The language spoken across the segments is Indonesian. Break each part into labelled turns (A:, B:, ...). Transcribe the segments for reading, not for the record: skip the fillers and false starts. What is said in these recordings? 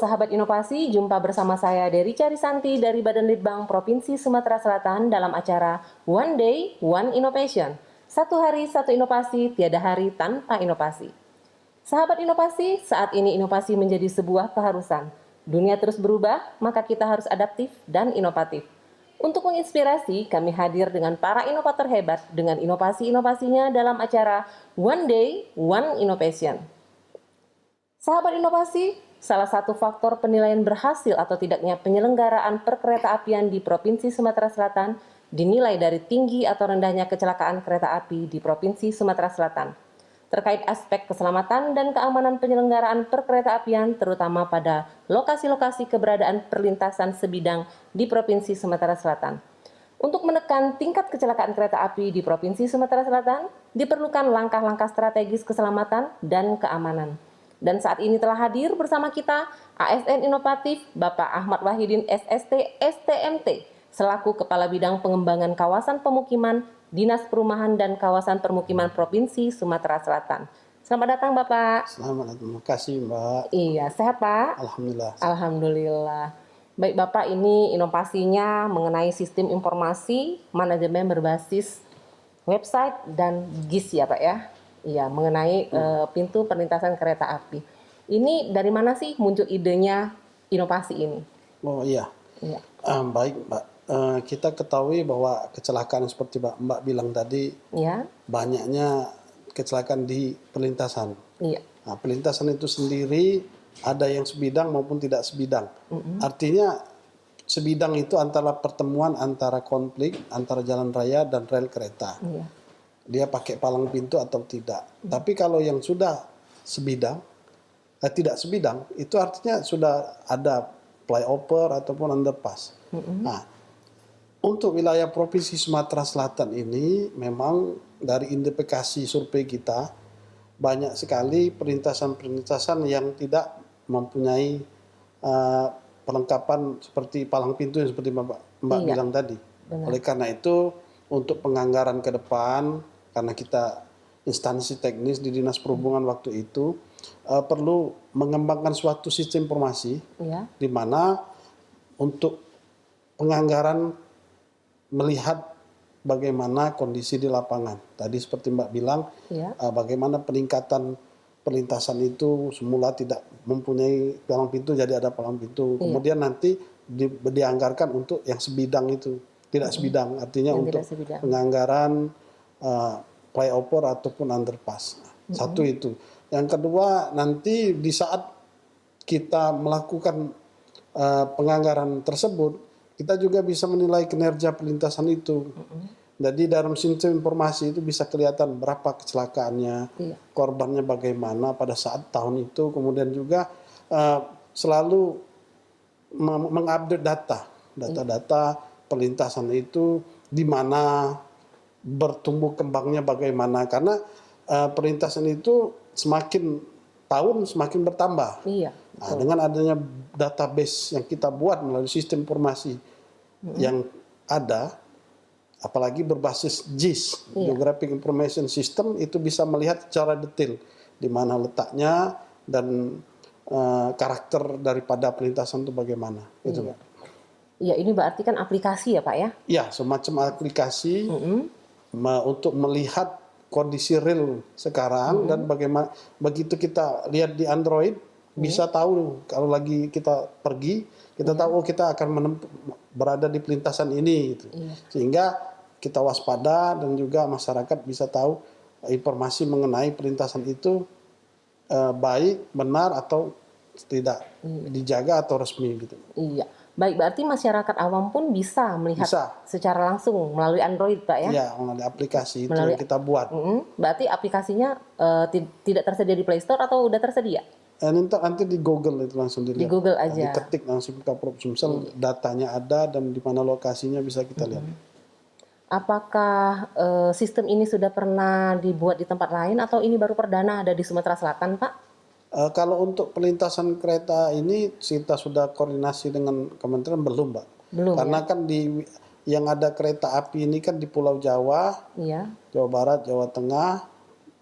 A: sahabat inovasi, jumpa bersama saya Dery Carisanti dari Badan Litbang Provinsi Sumatera Selatan dalam acara One Day, One Innovation. Satu hari, satu inovasi, tiada hari tanpa inovasi. Sahabat inovasi, saat ini inovasi menjadi sebuah keharusan. Dunia terus berubah, maka kita harus adaptif dan inovatif. Untuk menginspirasi, kami hadir dengan para inovator hebat dengan inovasi-inovasinya dalam acara One Day, One Innovation. Sahabat inovasi, salah satu faktor penilaian berhasil atau tidaknya penyelenggaraan perkeretaapian di Provinsi Sumatera Selatan dinilai dari tinggi atau rendahnya kecelakaan kereta api di Provinsi Sumatera Selatan. Terkait aspek keselamatan dan keamanan penyelenggaraan perkeretaapian terutama pada lokasi-lokasi keberadaan perlintasan sebidang di Provinsi Sumatera Selatan. Untuk menekan tingkat kecelakaan kereta api di Provinsi Sumatera Selatan, diperlukan langkah-langkah strategis keselamatan dan keamanan. Dan saat ini telah hadir bersama kita ASN Inovatif Bapak Ahmad Wahidin SST STMT selaku Kepala Bidang Pengembangan Kawasan Pemukiman Dinas Perumahan dan Kawasan Permukiman Provinsi Sumatera Selatan. Selamat datang Bapak.
B: Selamat datang, terima kasih Mbak.
A: Iya, sehat Pak?
B: Alhamdulillah.
A: Alhamdulillah. Baik Bapak, ini inovasinya mengenai sistem informasi manajemen berbasis website dan GIS ya Pak ya? Iya, mengenai pintu perlintasan kereta api. Ini dari mana sih muncul idenya inovasi ini?
B: Oh iya,
A: Iya.
B: baik Mbak. Kita ketahui bahwa kecelakaan seperti Mbak bilang tadi,
A: Iya.
B: banyaknya kecelakaan di perlintasan.
A: Iya.
B: Nah, perlintasan itu sendiri ada yang sebidang maupun tidak sebidang. Artinya sebidang itu antara pertemuan antara konflik antara jalan raya dan rel kereta.
A: Iya.
B: Dia pakai palang pintu atau tidak. Tapi kalau yang sudah sebidang, tidak sebidang, itu artinya sudah ada flyover ataupun underpass. Nah, untuk wilayah Provinsi Sumatera Selatan ini memang dari indikasi survei kita banyak sekali perlintasan-perlintasan yang tidak mempunyai perlengkapan seperti palang pintu yang seperti Mbak
A: Iya,
B: bilang tadi.
A: benar.
B: Oleh karena itu untuk penganggaran ke depan, karena kita instansi teknis di Dinas Perhubungan waktu itu perlu mengembangkan suatu sistem informasi
A: Iya.
B: di mana untuk penganggaran melihat bagaimana kondisi di lapangan. Tadi seperti Mbak bilang,
A: Iya.
B: bagaimana peningkatan perlintasan itu semula tidak mempunyai palang pintu jadi ada palang pintu. Kemudian nanti dianggarkan untuk yang sebidang itu, tidak sebidang, artinya
A: Yang
B: untuk
A: tidak sebidang.
B: penganggaran flyover ataupun underpass. Satu itu. Yang kedua, nanti di saat kita melakukan penganggaran tersebut, kita juga bisa menilai kinerja perlintasan itu. Jadi dalam sistem informasi itu bisa kelihatan berapa kecelakaannya,
A: Iya.
B: korbannya bagaimana pada saat tahun itu, kemudian juga selalu mengupdate data perlintasan itu di mana bertumbuh kembangnya bagaimana, karena perlintasan itu semakin tahun semakin bertambah.
A: Iya.
B: Nah, dengan adanya database yang kita buat melalui sistem informasi yang ada, apalagi berbasis GIS, Geographic Information System, itu bisa melihat secara detail di mana letaknya dan karakter daripada perlintasan itu bagaimana. Gitu, Mbak.
A: Iya, ini berarti kan aplikasi ya Pak ya?
B: Ya, semacam aplikasi untuk melihat kondisi real sekarang dan bagaimana begitu kita lihat di Android bisa tahu kalau lagi kita pergi, kita tahu kita akan berada di perlintasan ini gitu. Sehingga kita waspada dan juga masyarakat bisa tahu informasi mengenai perlintasan itu baik, benar atau tidak dijaga atau resmi gitu.
A: Iya. Baik, berarti masyarakat awam pun bisa melihat secara langsung melalui Android Pak ya?
B: Iya, melalui aplikasi itu yang kita buat.
A: Berarti aplikasinya tidak tersedia di Play Store atau udah tersedia?
B: Nanti di Google itu langsung dilihat.
A: Di Google aja.
B: Diketik langsung ke Prof. Sumsel, datanya ada dan di mana lokasinya bisa kita lihat.
A: Apakah sistem ini sudah pernah dibuat di tempat lain atau ini baru perdana ada di Sumatera Selatan Pak?
B: Kalau untuk perlintasan kereta ini kita sudah koordinasi dengan kementerian belum, Mbak.
A: Belum.
B: Karena kan yang ada kereta api ini kan di Pulau Jawa, Jawa Barat, Jawa Tengah,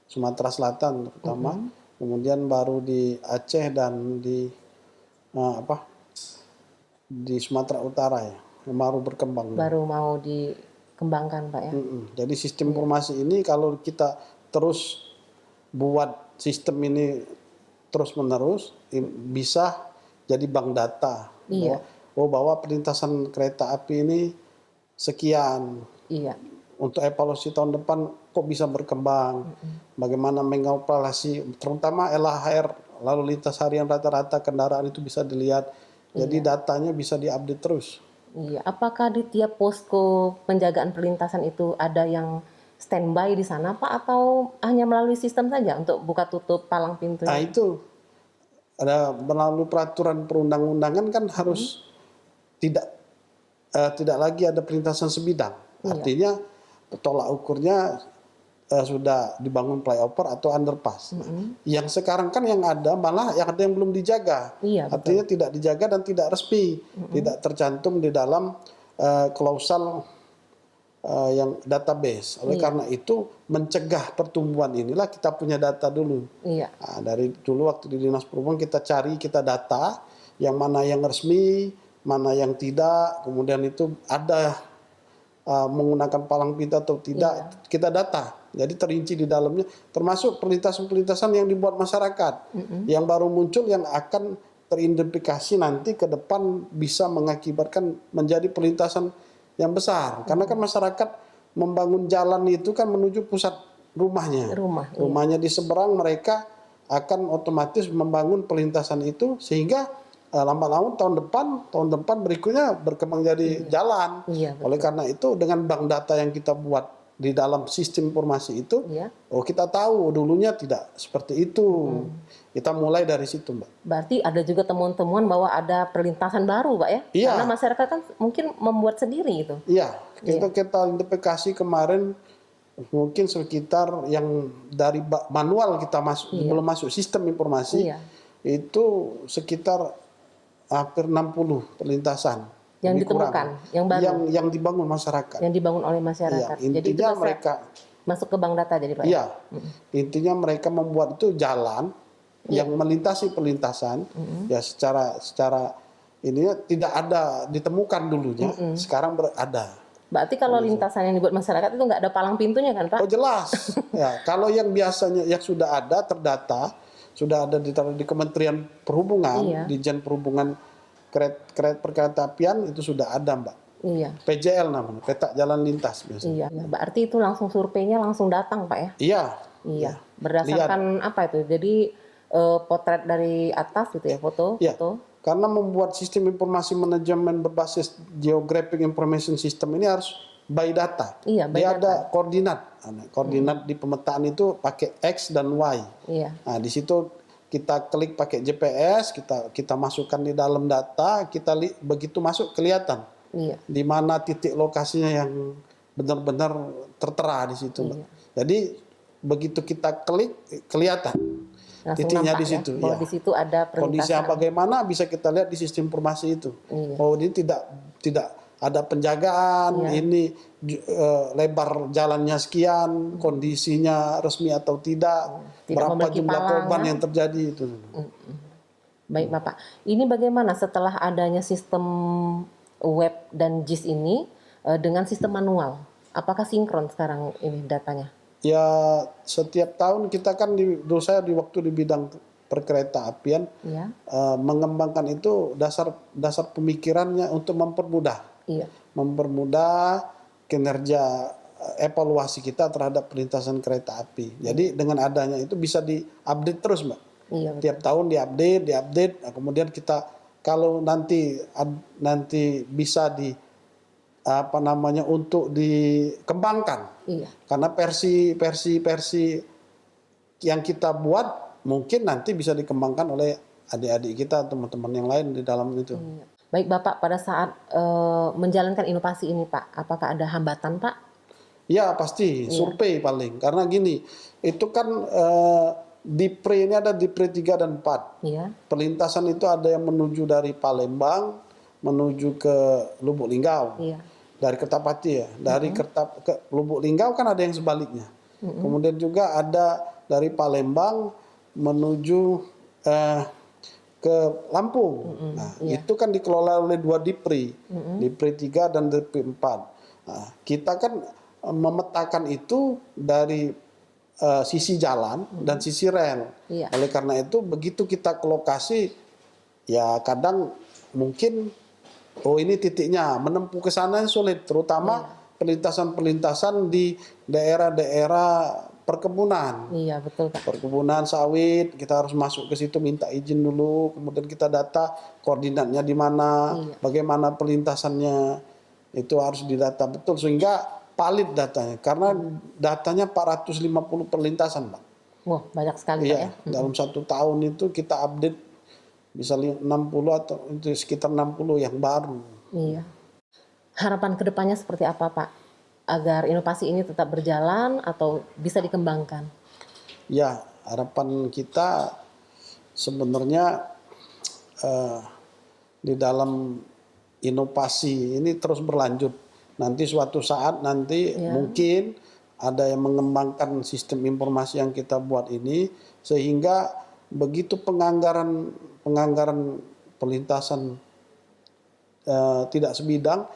B: Sumatera Selatan terutama. Kemudian baru di Aceh dan di apa di Sumatera Utara ya, yang baru berkembang.
A: Baru mau dikembangkan Pak ya.
B: Jadi sistem informasi ini kalau kita terus buat sistem ini terus menerus bisa jadi bank data.
A: Iya.
B: Bahwa perlintasan kereta api ini sekian.
A: Iya.
B: Untuk evaluasi tahun depan kok bisa berkembang, bagaimana mengevaluasi terutama LHR lalu lintas harian rata-rata kendaraan itu bisa dilihat, jadi datanya bisa diupdate terus.
A: Iya, apakah di tiap posko penjagaan perlintasan itu ada yang standby di sana Pak, atau hanya melalui sistem saja untuk buka tutup palang
B: Nah
A: pintunya?
B: itu ada melalui peraturan perundang-undangan kan harus tidak lagi ada perlintasan sebidang, artinya tolak ukurnya sudah dibangun flyover atau underpass. Yang sekarang kan yang ada malah yang ada yang belum dijaga.
A: Iya,
B: Artinya tidak dijaga dan tidak resmi, tidak tercantum di dalam klausal yang database. Oleh karena itu mencegah pertumbuhan inilah kita punya data dulu.
A: Iya.
B: Nah, dari dulu waktu di Dinas Perhubungan kita cari, kita data yang mana yang resmi, mana yang tidak, kemudian itu ada menggunakan palang pintu atau tidak, kita data. Jadi terinci di dalamnya, termasuk perlintasan-perlintasan yang dibuat masyarakat, yang baru muncul yang akan teridentifikasi nanti ke depan bisa mengakibatkan menjadi perlintasan yang besar. Karena kan masyarakat membangun jalan itu kan menuju pusat rumahnya. Rumahnya di seberang, mereka akan otomatis membangun perlintasan itu sehingga lambat laun tahun depan berikutnya berkembang jadi jalan. Oleh karena itu dengan bank data yang kita buat di dalam sistem informasi itu, kita tahu dulunya tidak seperti itu. Kita mulai dari situ, Mbak.
A: Berarti ada juga temuan-temuan bahwa ada perlintasan baru, Pak ya?
B: Iya.
A: Karena masyarakat kan mungkin membuat sendiri itu.
B: Iya, kita identifikasi kemarin mungkin sekitar yang dari manual kita masuk belum masuk sistem informasi itu sekitar hampir 60 perlintasan
A: yang ditemukan, yang baru,
B: yang dibangun masyarakat,
A: yang dibangun oleh masyarakat.
B: Intinya
A: jadi itu
B: mereka
A: masuk ke bank data jadi Pak.
B: Iya, intinya mereka membuat itu jalan yang melintasi perlintasan ya secara ini tidak ada ditemukan dulunya, sekarang ada.
A: Berarti kalau lintasan yang dibuat masyarakat itu nggak ada palang pintunya kan Pak?
B: Oh jelas, ya kalau yang biasanya yang sudah ada terdata, sudah ada di Kementerian Perhubungan, Ditjen Perhubungan Perkereta-apian itu sudah ada, Mbak.
A: Iya.
B: PJL namanya, peta jalan lintas biasanya.
A: Iya. Berarti itu langsung surveinya langsung datang, Pak ya?
B: Iya.
A: Iya. Berdasarkan apa itu? Jadi potret dari atas gitu ya, foto.
B: Iya. Karena membuat sistem informasi manajemen berbasis Geographic Information System ini harus by data.
A: Iya, by
B: Dia
A: data.
B: ada koordinat. Koordinat di pemetaan itu pakai X dan Y.
A: Iya.
B: Nah, di situ kita klik pakai GPS, kita masukkan di dalam data, begitu masuk kelihatan.
A: Iya.
B: Di mana titik lokasinya yang benar-benar tertera di situ. Iya. Jadi begitu kita klik kelihatan
A: langsung
B: titiknya di
A: ya,
B: situ.
A: bahwa di situ ada perlintasan.
B: Kondisinya bagaimana bisa kita lihat di sistem informasi itu.
A: Iya.
B: Oh, ini tidak ada penjagaan, ini lebar jalannya sekian, kondisinya resmi atau tidak berapa jumlah korban yang terjadi itu.
A: Baik Bapak, ini bagaimana setelah adanya sistem web dan JIS ini dengan sistem manual? Apakah sinkron sekarang ini datanya?
B: Ya setiap tahun kita kan dulu saya di waktu di bidang perkereta apian mengembangkan itu dasar pemikirannya untuk mempermudah kinerja evaluasi kita terhadap perlintasan kereta api. Jadi dengan adanya itu bisa diupdate terus, Mbak.
A: Iya,
B: tiap tahun diupdate. Nah, kemudian kita kalau nanti bisa untuk dikembangkan.
A: Iya.
B: Karena versi yang kita buat mungkin nanti bisa dikembangkan oleh adik-adik kita, teman-teman yang lain di dalam itu.
A: Iya. Baik Bapak, pada saat menjalankan inovasi ini Pak, apakah ada hambatan Pak?
B: Ya pasti, survei paling. Karena gini, itu kan Dipre ini ada Dipre 3 dan 4.
A: Iya.
B: Perlintasan itu ada yang menuju dari Palembang, menuju ke Lubuk Linggau.
A: Iya.
B: Dari Kertapati ya. Dari ke Lubuk Linggau kan ada yang sebaliknya. Kemudian juga ada dari Palembang menuju ke Lampung. Nah, itu kan dikelola oleh 2 Dipri, Dipri 3 dan Dipri 4. Nah, kita kan memetakan itu dari sisi jalan dan sisi rel.
A: Iya.
B: Oleh karena itu begitu kita ke lokasi, ya kadang mungkin ini titiknya, menempuh ke sana sulit, terutama perlintasan-perlintasan di daerah-daerah perkebunan.
A: Iya, betul Pak.
B: Perkebunan sawit, kita harus masuk ke situ minta izin dulu, kemudian kita data koordinatnya di mana, bagaimana perlintasannya, itu harus didata betul sehingga valid datanya, karena datanya 450 perlintasan, Pak.
A: Wah, banyak sekali Pak ya.
B: Dalam 1 tahun itu kita update bisa 60 atau itu sekitar 60 yang baru.
A: Iya. Harapan kedepannya seperti apa Pak? Agar inovasi ini tetap berjalan atau bisa dikembangkan?
B: Ya, harapan kita sebenarnya di dalam inovasi ini terus berlanjut. Nanti suatu saat mungkin ada yang mengembangkan sistem informasi yang kita buat ini sehingga begitu penganggaran perlintasan tidak sebidang,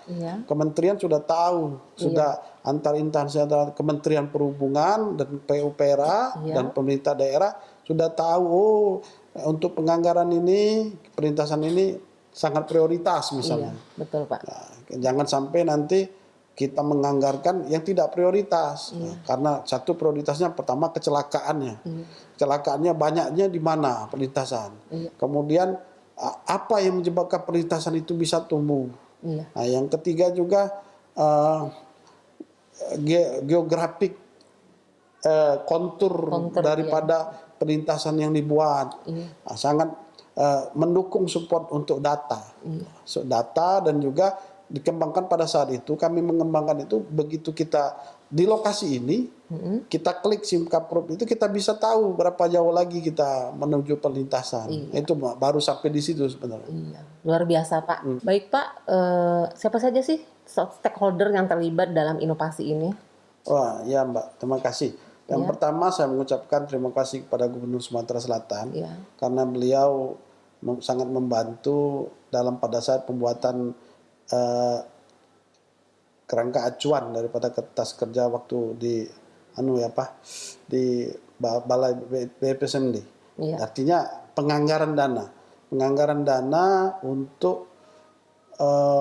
B: kementerian sudah tahu, sudah antar instansi antara Kementerian Perhubungan dan PUPR dan pemerintah daerah sudah tahu untuk penganggaran ini, perlintasan ini sangat prioritas misalnya.
A: Iya, betul Pak.
B: Nah, jangan sampai nanti kita menganggarkan yang tidak prioritas. Nah, karena satu prioritasnya pertama kecelakaannya. Kecelakaannya banyaknya di mana perlintasan. Kemudian apa yang menyebabkan perlintasan itu bisa tumbuh. Nah, yang ketiga juga geografik kontur daripada perlintasan yang dibuat. Nah, sangat mendukung support untuk data. Data dan juga dikembangkan pada saat itu, kami mengembangkan itu begitu kita di lokasi ini, kita klik SIM Kaprop itu kita bisa tahu berapa jauh lagi kita menuju perlintasan. Itu baru sampai di situ sebenarnya.
A: Iya, luar biasa Pak. Baik Pak, siapa saja sih stakeholder yang terlibat dalam inovasi ini?
B: Wah, ya Mbak, terima kasih. Yang pertama saya mengucapkan terima kasih kepada Gubernur Sumatera Selatan karena beliau sangat membantu dalam pada saat pembuatan kerangka acuan daripada kertas kerja waktu di Balai BPSMD. Artinya penganggaran dana untuk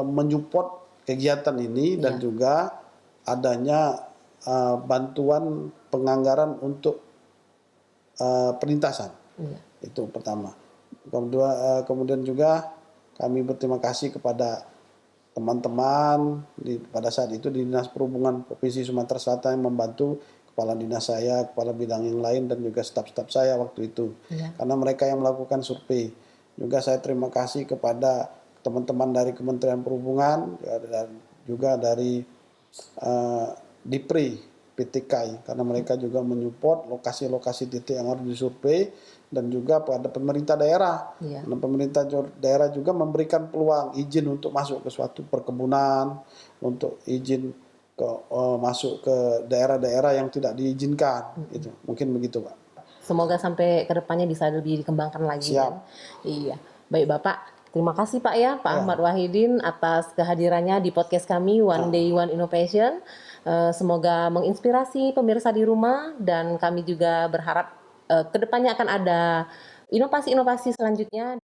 B: menyupport kegiatan ini dan juga adanya bantuan penganggaran untuk perlintasan. Itu pertama. Kemudian juga kami berterima kasih kepada teman-teman pada saat itu di Dinas Perhubungan Provinsi Sumatera Selatan yang membantu kepala dinas saya, kepala bidang yang lain dan juga staf-staf saya waktu itu. Karena mereka yang melakukan survei. Juga saya terima kasih kepada teman-teman dari Kementerian Perhubungan dan juga dari Dipri PTK karena mereka juga menyupport lokasi-lokasi titik yang harus disurvei dan juga pada pemerintah daerah. Karena pemerintah daerah juga memberikan peluang izin untuk masuk ke suatu perkebunan, untuk izin masuk ke daerah-daerah yang tidak diizinkan. Itu mungkin begitu Pak.
A: Semoga sampai ke depannya bisa lebih dikembangkan lagi.
B: Siap.
A: Iya. Baik Bapak, terima kasih Pak ya, Pak Ahmad Wahidin atas kehadirannya di podcast kami One Day One Innovation. Semoga menginspirasi pemirsa di rumah dan kami juga berharap kedepannya akan ada inovasi-inovasi selanjutnya.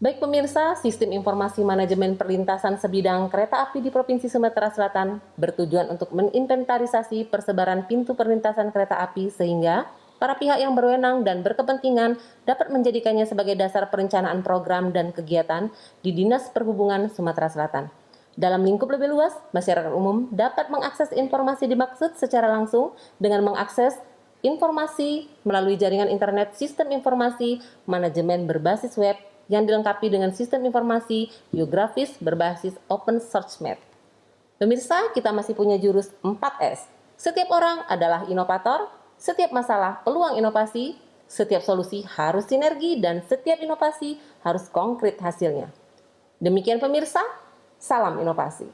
A: Baik pemirsa, sistem informasi manajemen perlintasan sebidang kereta api di Provinsi Sumatera Selatan bertujuan untuk menginventarisasi persebaran pintu perlintasan kereta api sehingga para pihak yang berwenang dan berkepentingan dapat menjadikannya sebagai dasar perencanaan program dan kegiatan di Dinas Perhubungan Sumatera Selatan. Dalam lingkup lebih luas, masyarakat umum dapat mengakses informasi dimaksud secara langsung dengan mengakses informasi melalui jaringan internet sistem informasi manajemen berbasis web yang dilengkapi dengan sistem informasi geografis berbasis Open Search Map. Pemirsa, kita masih punya jurus 4S. Setiap orang adalah inovator, setiap masalah peluang inovasi, setiap solusi harus sinergi, dan setiap inovasi harus konkret hasilnya. Demikian pemirsa, salam inovasi.